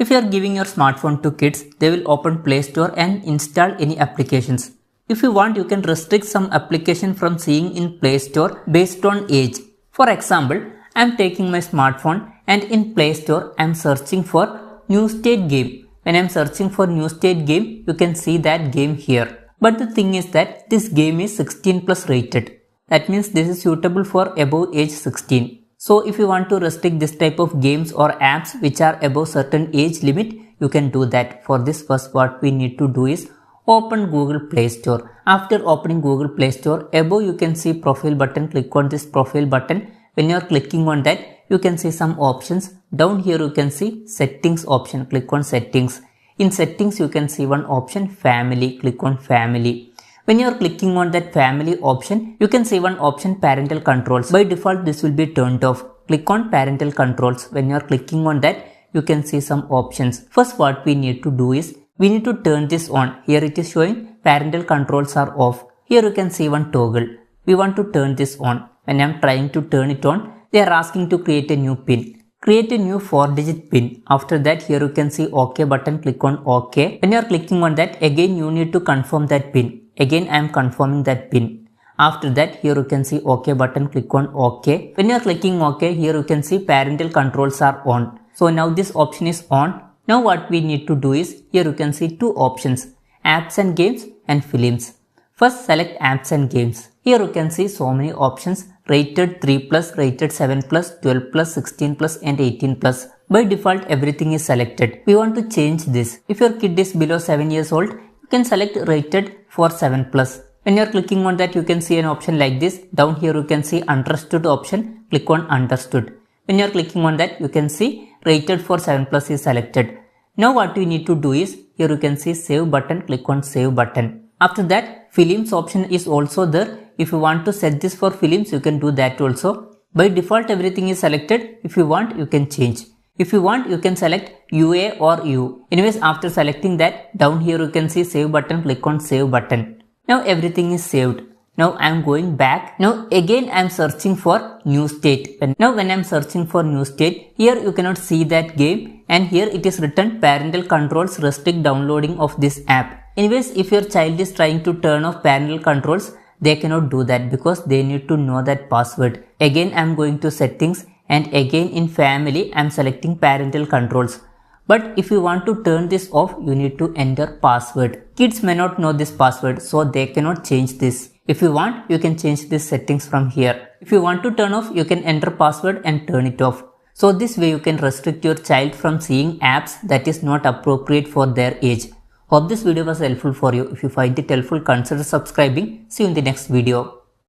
If you are giving your smartphone to kids, they will open Play Store and install any applications. If you want, you can restrict some application from seeing in Play Store based on age. For example, I am taking my smartphone and in Play Store I am searching for New State game. When I am searching for New State game, you can see that game here. But the thing is that this game is 16 plus rated. That means this is suitable for above age 16. So if you want to restrict this type of games or apps which are above certain age limit, you can do that. For this, first what we need to do is open Google Play Store. After opening Google Play Store, above you can see profile button. Click on this profile button. When you are clicking on that, you can see some options. Down here you can see settings option. Click on settings. In settings you can see one option family. Click on family. When you are clicking on that family option, you can see one option parental controls. By default this will be turned off. Click on parental controls. When you are clicking on that, you can see some options. First what we need to do is we need to turn this on. Here it is showing parental controls are off. Here you can see one toggle. We want to turn this on. When I am trying to turn it on, they are asking to create a new pin. Create a new 4-digit pin. After that, here you can see OK button. Click on OK. When you are clicking on that, again you need to confirm that pin. Again I am confirming that pin. After that, here you can see OK button. Click on OK. When you are clicking OK, here you can see parental controls are on. So now this option is on. Now what we need to do is, here you can see two options, apps and games and films. First select apps and games. Here you can see so many options, rated 3+, rated 7+, 12+, 16+ and 18+. By default everything is selected. We want to change this. If your kid is below 7 years old, you can select rated for 7+. When you are clicking on that, you can see an option like this. Down here you can see understood option. Click on understood. When you are clicking on that, you can see rated for 7+ is selected. Now what we need to do is, here you can see save button. Click on save button. After that, films option is also there. If you want to set this for films, you can do that also. By default everything is selected. If you want, you can change. If you want, you can select UA or U. Anyways, after selecting that, down here you can see save button. Click on save button. Now everything is saved. Now I am going back. Now again I am searching for New State. Now when I am searching for New State, here you cannot see that game and here it is written parental controls restrict downloading of this app. Anyways, if your child is trying to turn off parental controls, they cannot do that because they need to know that password. Again I am going to settings and again in family I am selecting parental controls. But if you want to turn this off, you need to enter password. Kids may not know this password, so they cannot change this. If you want, you can change these settings from here. If you want to turn off, you can enter password and turn it off. So this way you can restrict your child from seeing apps that is not appropriate for their age. Hope this video was helpful for you. If you find it helpful, consider subscribing. See you in the next video.